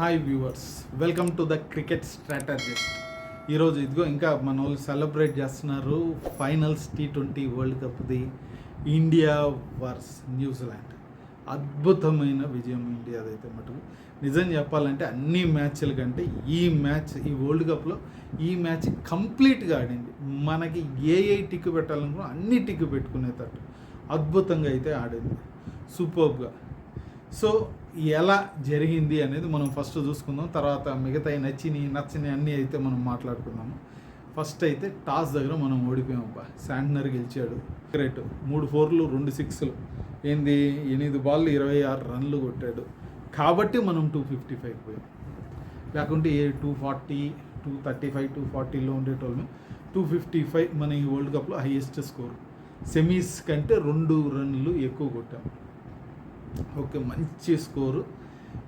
Hi viewers, welcome to the cricket strategist. ఈరోజు ఇదిగో ఇంకా మన వాళ్ళు సెలబ్రేట్ చేస్తున్నారు ఫైనల్స్ T20 వరల్డ్ కప్ది. India versus New Zealand. అద్భుతమైన విజయం ఇండియాదైతే మటుకు. నిజం చెప్పాలంటే అన్ని మ్యాచ్ల కంటే ఈ వరల్డ్ కప్లో ఈ మ్యాచ్ కంప్లీట్గా ఆడింది. మనకి ఏ టిక్కు పెట్టాలనుకున్నా అన్ని టిక్కు పెట్టుకునేటట్టు అద్భుతంగా అయితే ఆడింది, సూపర్గా. సో ఎలా జరిగింది అనేది మనం ఫస్ట్ చూసుకుందాం, తర్వాత మిగతాయి నచ్చని అన్నీ అయితే మనం మాట్లాడుకుందాము. ఫస్ట్ అయితే టాస్ దగ్గర మనం ఓడిపోయామబ్బా. శాంట్నర్ గెలిచాడు, గ్రేట్. 3 4లు 2 6లు, ఏంది 8 బాళ్ళు 26 రన్లు కొట్టాడు కాబట్టి మనం 255 పోయాం. లేకుంటే 240 235 240లో ఉండేటోళ్ళము. 255 మన ఈ వరల్డ్ కప్లో హైయెస్ట్ స్కోర్. సెమీస్ కంటే 2 రన్లు ఎక్కువ కొట్టాం. ఓకే, మంచి స్కోరు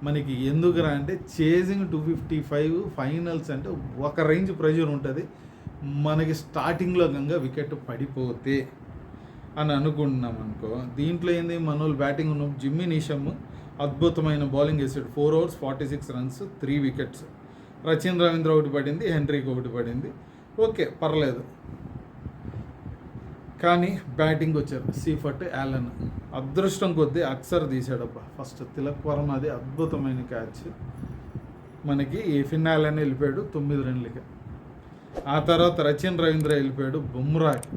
మనకి. ఎందుకురా అంటే చేజింగ్ 255 ఫైనల్స్ అంటే ఒక రేంజ్ ప్రెషర్ ఉంటుంది మనకి. స్టార్టింగ్లో గంగా వికెట్ పడిపోతే అని అనుకుంటున్నాం అనుకో. దీంట్లో ఏంది, మన వాళ్ళు బ్యాటింగ్ ఉన్నప్పుడు జిమ్మీ నిషమ్ అద్భుతమైన బౌలింగ్ వేసాడు. 4 overs 46 runs 3 wickets. Rachin Ravindra ఒకటి పడింది, హెన్రీకి ఒకటి పడింది. ఓకే, పర్లేదు. కానీ బ్యాటింగ్ వచ్చారు సీఫర్ట్, యాలన్. అదృష్టం కొద్దీ అక్సర్ తీసాడబ్బా ఫస్ట్. తిలక్ వర్మ అది అద్భుతమైన క్యాచ్. మనకి ఫిన్ యాలన్ వెళ్ళిపోయాడు 9 రన్లకి. ఆ తర్వాత రచిన్ రవీంద్ర వెళ్ళిపోయాడు బుమ్రాకి.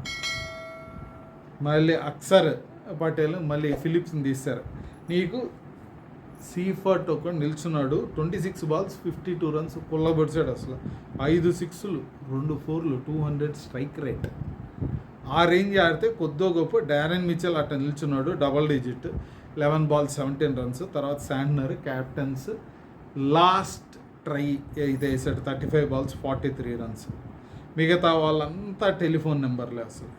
మళ్ళీ అక్సర్ పటేల్ మళ్ళీ ఫిలిప్స్ని తీశారు. నీకు సీఫర్ట్ ఒక నిల్చున్నాడు. 26 balls 52 runs పుల్లబడిచాడు అసలు. 5 6లు 2 4లు 200 స్ట్రైక్ రేట్. ఆ రేంజ్ ఆడితే కొద్దో గొప్ప. డారెన్ మిచెల్ అట్ట నిల్చున్నాడు, డబల్ డిజిట్, 11 balls 17 runs. తర్వాత శాంట్నర్ క్యాప్టెన్స్ లాస్ట్ ట్రై అయితే వేసాడు, 35 balls 43 runs. మిగతా వాళ్ళంతా టెలిఫోన్ నెంబర్లే అసలు.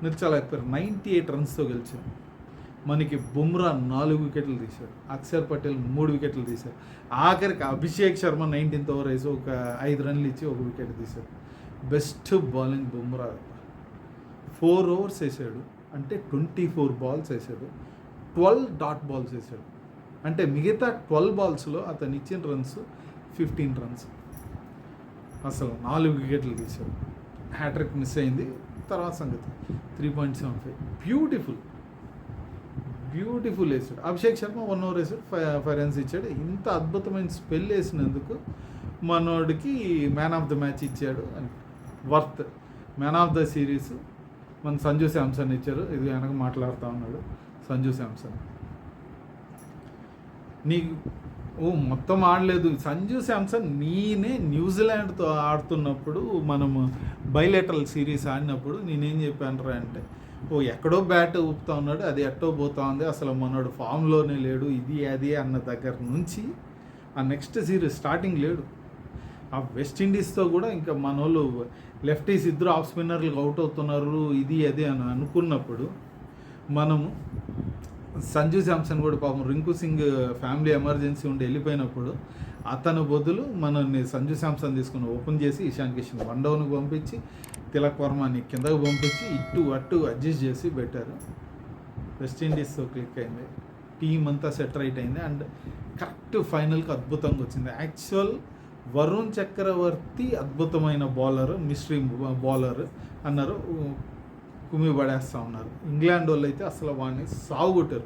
నిల్చలేకపోయారు. 98 runsతో గెలిచారు. మనకి బుమ్రా 4 వికెట్లు తీశాడు, అక్షర్ పటేల్ 3 వికెట్లు తీశారు. ఆఖరికి అభిషేక్ శర్మ 19th over వేసి ఒక 5 runs ఇచ్చి 1 వికెట్ తీశాడు. Best bowling Bumrah. 4 overs వేసాడు అంటే 24 balls వేసాడు. 12 dot balls వేసాడు అంటే మిగతా 12 ballsలో అతను ఇచ్చిన రన్స్ 15 runs. అసలు 4 వికెట్లు తీశాడు. హ్యాట్రిక్ మిస్ అయింది. తర్వాత సంగతి 3.75. బ్యూటిఫుల్ వేసాడు. అభిషేక్ శర్మ 1 over వేసాడు, 5 runs ఇచ్చాడు. ఇంత అద్భుతమైన స్పెల్ వేసినందుకు మనోడికి మ్యాన్ ఆఫ్ ద మ్యాచ్ ఇచ్చాడు. Worth. Man of the series మన సంజు శాంసన్ ఇచ్చారు. ఇది వెనక మాట్లాడుతూ ఉన్నాడు సంజు శాంసన్. మొత్తం ఆడలేదు సంజు శాంసన్. నేనే న్యూజిలాండ్తో ఆడుతున్నప్పుడు మనము బైలేటరల్ సిరీస్ ఆడినప్పుడు నేనేం చెప్పాను అంటే, ఎక్కడో బ్యాట్ ఊపుతా ఉన్నాడు, అది ఎట్టో పోతా ఉంది, అసలు మనోడు ఫామ్లోనే లేడు, ఇది అది అన్న దగ్గర నుంచి ఆ నెక్స్ట్ సిరీస్ స్టార్టింగ్ లేడు. ఆ వెస్టిండీస్తో కూడా ఇంకా మన వాళ్ళు లెఫ్టీస్ ఇద్దరు ఆఫ్ స్పిన్నర్లకు అవుట్ అవుతున్నారు, ఇది అది అని అనుకున్నప్పుడు మనము సంజు శాంసన్ కూడా పాపం రింకు సింగ్ ఫ్యామిలీ ఎమర్జెన్సీ ఉండి వెళ్ళిపోయినప్పుడు అతను బదులు మనల్ని సంజు శాంసన్ తీసుకుని ఓపెన్ చేసి ఇషాన్ కిషన్ 1 downకి పంపించి తిలక్ వర్మని కిందకు పంపించి ఇటు అటు అడ్జస్ట్ చేసి పెట్టారు. వెస్టిండీస్తో క్లిక్ అయింది, టీం అంతా సెట్ రైట్ అయింది. అండ్ కరెక్ట్ ఫైనల్కి అద్భుతంగా వచ్చింది. యాక్చువల్ వరుణ్ చక్రవర్తి అద్భుతమైన బౌలర్, మిస్టరీ బౌలర్ అన్నారు, కుమి పడేస్తూ ఉన్నారు. ఇంగ్లాండ్ వాళ్ళు అయితే అసలు వాడిని సాగుకొట్టారు.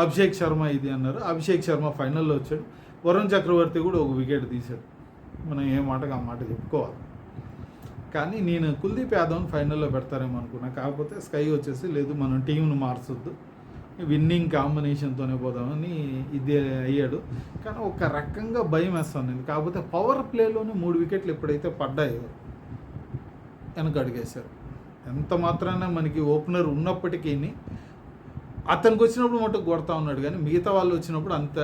అభిషేక్ శర్మ ఇది అన్నారు. అభిషేక్ శర్మ ఫైనల్లో వచ్చాడు. వరుణ్ చక్రవర్తి కూడా 1 వికెట్ తీశాడు. మనం ఏ మాటగా ఆ మాట చెప్పుకోవాలి. కానీ నేను కుల్దీప్ యాదవ్ని ఫైనల్లో పెడతారేమో అనుకున్నా. కాకపోతే స్కై వచ్చేసి లేదు, మనం టీంను మార్చొద్దు, విన్నింగ్ కాంబినేషన్తోనే పోదామని ఇది అయ్యాడు. కానీ ఒక రకంగా భయం వేస్తాను నేను. కాకపోతే పవర్ ప్లేలోనే 3 వికెట్లు ఎప్పుడైతే పడ్డాయో వెనక అడిగేశారు. ఎంత మాత్రాన మనకి ఓపెనర్ ఉన్నప్పటికీ అతనికి వచ్చినప్పుడు మటుకు కొడతా ఉన్నాడు, కానీ మిగతా వాళ్ళు వచ్చినప్పుడు అంత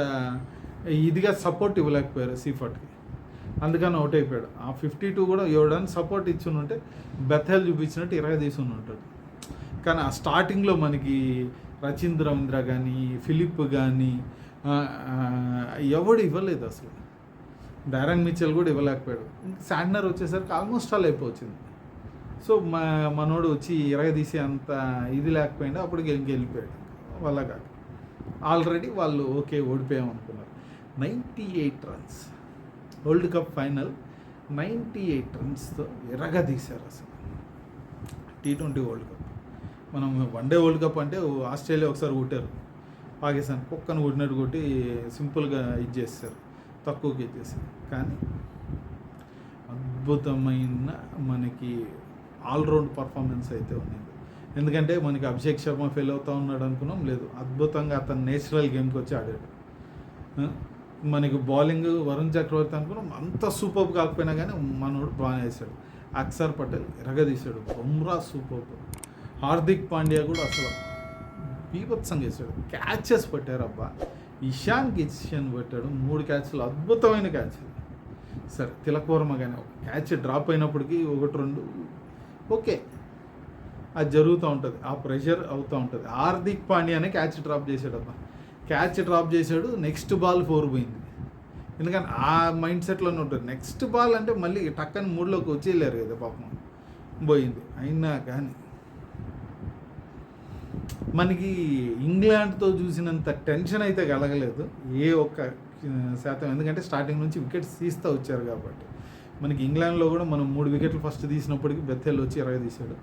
ఇదిగా సపోర్ట్ ఇవ్వలేకపోయారు సీఫర్ట్కి. అందుకని అవుట్ అయిపోయాడు. ఆ 52 కూడా ఎవడని సపోర్ట్ ఇచ్చి ఉంటే బెథెల్ చూపించినట్టు 20 తీసుకుని ఉంటాడు. కానీ ఆ స్టార్టింగ్లో మనకి రచిన్ రవీంద్ర కానీ ఫిలిప్ కానీ ఎవడు ఇవ్వలేదు అసలు. డారెన్ మిచెల్ కూడా ఇవ్వలేకపోయాడు. శాంట్నర్ వచ్చేసరికి ఆల్మోస్ట్ ఆల్ అయిపోయింది. సో మనోడు వచ్చి 20 తీసే అంత ఇది లేకపోయింది. అప్పుడు వెళ్ళిపోయాడు. వల్ల కాదు, ఆల్రెడీ వాళ్ళు ఓకే ఓడిపోయాం అనుకున్నారు. 98 రన్స్. వరల్డ్ కప్ ఫైనల్ 98 రన్స్తో ఎరగదీశారు అసలు. T20 world cup. మనం వన్డే వరల్డ్ కప్ అంటే ఆస్ట్రేలియా ఒకసారి కొట్టారు, పాకిస్తాన్ కుక్కను కొట్టినట్టు కొట్టి సింపుల్గా చేస్తారు, తక్కువకి ఇచ్చేసారు. కానీ అద్భుతమైన మనకి ఆల్రౌండ్ పర్ఫార్మెన్స్ అయితే ఉంది. ఎందుకంటే మనకి అభిషేక్ శర్మ ఫెయిల్ అవుతూ ఉన్నాడు అనుకున్నాం, లేదు, అద్భుతంగా అతను నేచురల్ గేమ్కి వచ్చి ఆడాడు. మనకి బౌలింగ్ వరుణ్ చక్రవర్తి అనుకున్నాం, అంత సూపర్ కాకపోయినా కానీ మనోడు బాగా వేసాడు. అక్షర్ పటేల్ ఎరగదీశాడు, బుమ్రా సూపర్, హార్దిక్ పాండ్యా కూడా అసలు బీభత్సంగా వేసాడు. క్యాచెస్ పట్టారు అబ్బా, ఇషాన్ కిషన్ పట్టాడు 3 క్యాచ్లు, అద్భుతమైన క్యాచ్లు. సరే తిలక్ వర్మ కానీ ఒక క్యాచ్ డ్రాప్ అయినప్పటికీ 1-2 ఓకే, అది జరుగుతూ ఉంటుంది, ఆ ప్రెషర్ అవుతూ ఉంటుంది. హార్దిక్ పాండ్యానే క్యాచ్ డ్రాప్ చేశాడు అబ్బా, క్యాచ్ డ్రాప్ చేశాడు, నెక్స్ట్ బాల్ 4 పోయింది. ఎందుకంటే ఆ మైండ్ సెట్లోనే ఉంటుంది, నెక్స్ట్ బాల్ అంటే మళ్ళీ టక్కని మూడ్లోకి వచ్చేయలేరు కదా పాపం, పోయింది. అయినా కానీ మనకి ఇంగ్లాండ్తో చూసినంత టెన్షన్ అయితే కలగలేదు ఏ ఒక్క శాతం, ఎందుకంటే స్టార్టింగ్ నుంచి వికెట్స్ తీస్తూ వచ్చారు కాబట్టి. మనకి ఇంగ్లాండ్లో కూడా మనం 3 వికెట్లు ఫస్ట్ తీసినప్పటికీ బెత్తెల్ వచ్చి 20 తీశాడు.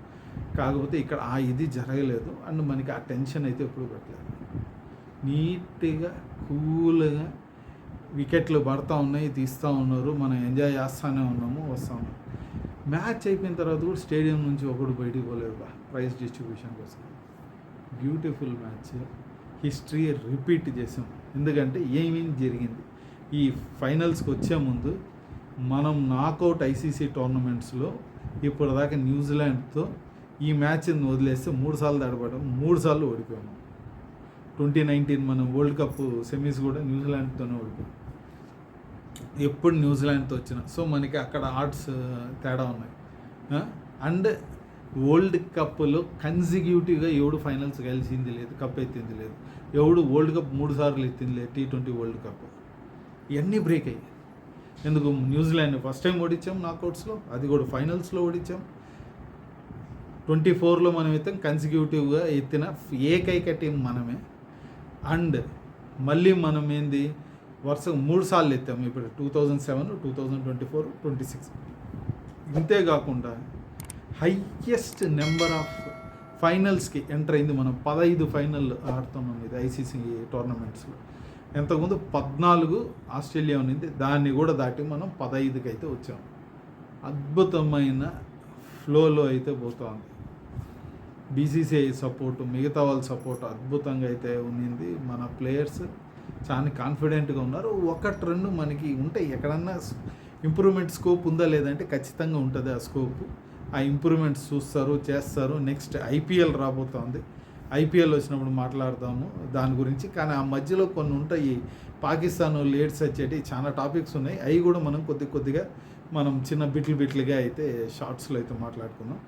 కాకపోతే ఇక్కడ ఇది జరగలేదు, అండ్ మనకి ఆ టెన్షన్ అయితే ఎప్పుడు పెట్టలేదు. నీట్గా కూల్గా వికెట్లు పడుతూ ఉన్నాయి, తీస్తూ ఉన్నారు, మనం ఎంజాయ్ చేస్తూనే ఉన్నాము, వస్తూ ఉన్నాము. మ్యాచ్ అయిపోయిన తర్వాత కూడా స్టేడియం నుంచి ఒకడు బయటికి పోలేదు ప్రైజ్ డిస్ట్రిబ్యూషన్ కోసం. బ్యూటిఫుల్ మ్యాచ్, హిస్టరీ రిపీట్ చేసాం. ఎందుకంటే ఏమేమి జరిగింది ఈ ఫైనల్స్కి వచ్చే ముందు, మనం నాకౌట్ ఐసీసీ టోర్నమెంట్స్లో ఇప్పటిదాకా న్యూజిలాండ్తో ఈ మ్యాచ్ని వదిలేస్తే 3 సార్లు దాడపడడం, 3 సార్లు ఓడిపోయాము. 2019 మనం వరల్డ్ కప్ సెమీస్ కూడా న్యూజిలాండ్తోనే ఓడిపోయాం, ఎప్పుడు న్యూజిలాండ్తో వచ్చిన. సో మనకి అక్కడ ఆర్డ్స్ తేడా ఉన్నాయి. అండ్ వరల్డ్ కప్లో కన్సిక్యూటివ్గా ఎవడు ఫైనల్స్ గెలిచింది లేదు, కప్ ఎత్తింది లేదు, ఎవడు వరల్డ్ కప్ 3 సార్లు ఎత్తింది లేదు. T20 వరల్డ్ కప్ ఇవన్నీ బ్రేక్ అయ్యాయి. ఎందుకు? న్యూజిలాండ్ ఫస్ట్ టైం ఓడించాం నాకౌట్స్లో, అది కూడా ఫైనల్స్లో ఓడించాం. 24లో మనం అయితే కన్సిక్యూటివ్గా ఎత్తిన ఏకైక టీం మనమే. అండ్ మళ్ళీ మనం ఏంది వరుసగా 3 సార్లు ఎత్తాము ఇప్పుడు, 2007, 2024, 26. ఇంతేకాకుండా హైయెస్ట్ నెంబర్ ఆఫ్ ఫైనల్స్కి ఎంటర్ అయింది మనం. 15 ఫైనల్ ఆడుతున్నాం ఇది ఐసీసీ టోర్నమెంట్స్లో. ఎంతకుముందు 14 ఆస్ట్రేలియా ఉన్నింది, దాన్ని కూడా దాటి మనం 15కి అయితే వచ్చాము. అద్భుతమైన ఫ్లోలో అయితే పోతుంది. బీసీసీఐ సపోర్టు, మిగతా వాళ్ళ సపోర్టు అద్భుతంగా అయితే ఉన్నింది. మన ప్లేయర్స్ చాలా కాన్ఫిడెంట్గా ఉన్నారు. 1-2 మనకి ఉంటాయి, ఎక్కడన్నా ఇంప్రూవ్మెంట్ స్కోప్ ఉందా లేదంటే ఖచ్చితంగా ఉంటుంది ఆ స్కోపు. ఆ ఇంప్రూవ్మెంట్స్ చూస్తారు, చేస్తారు. నెక్స్ట్ ఐపీఎల్ రాబోతోంది, ఐపీఎల్ వచ్చినప్పుడు మాట్లాడదాము దాని గురించి. కానీ ఆ మధ్యలో కొన్ని ఉంటాయి, పాకిస్తాన్ లీడ్స్ వచ్చేటి చాలా టాపిక్స్ ఉన్నాయి, అవి కూడా మనం కొద్దిగా మనం చిన్న బిట్లుగా అయితే షార్ట్స్లో అయితే మాట్లాడుకుందాం.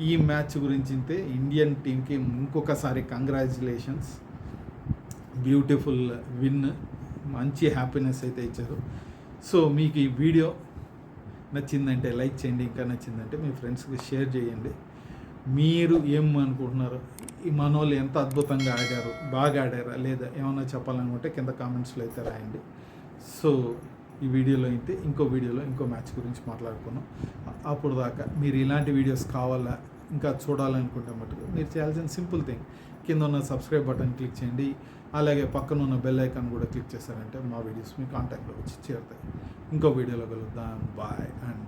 ఈ మ్యాచ్ గురించి అయితే ఇండియన్ టీంకి ఇంకొకసారి కంగ్రాచులేషన్స్, బ్యూటిఫుల్ విన్, మంచి హ్యాపీనెస్ అయితే ఇచ్చారు. సో మీకు ఈ వీడియో నచ్చిందంటే లైక్ చేయండి, ఇంకా నచ్చిందంటే మీ ఫ్రెండ్స్కి షేర్ చేయండి. మీరు ఏమనుకుంటున్నారు, ఈ మనోళ్ళు ఎంత అద్భుతంగా ఆడారు, బాగా ఆడారా లేదా ఏమన్నా చెప్పాలనుకుంటే కింద కామెంట్స్లో అయితే రాయండి. సో ఈ వీడియోలో అయితే ఇంకో వీడియోలో ఇంకో మ్యాచ్ గురించి మాట్లాడుకున్నాం. అప్పుడు దాకా మీరు ఇలాంటి వీడియోస్ కావాలా ఇంకా చూడాలనుకుంటే మటుకు మీరు చేయాల్సిన సింపుల్ థింగ్, కింద ఉన్న సబ్స్క్రైబ్ బటన్ క్లిక్ చేయండి, అలాగే పక్కన ఉన్న బెల్ ఐకాన్ కూడా క్లిక్ చేశారంటే మా వీడియోస్ మీ కాంటాక్ట్లో వచ్చి చేరుతాయి. ఇంకో వీడియోలో కలుద్దాం. Bye and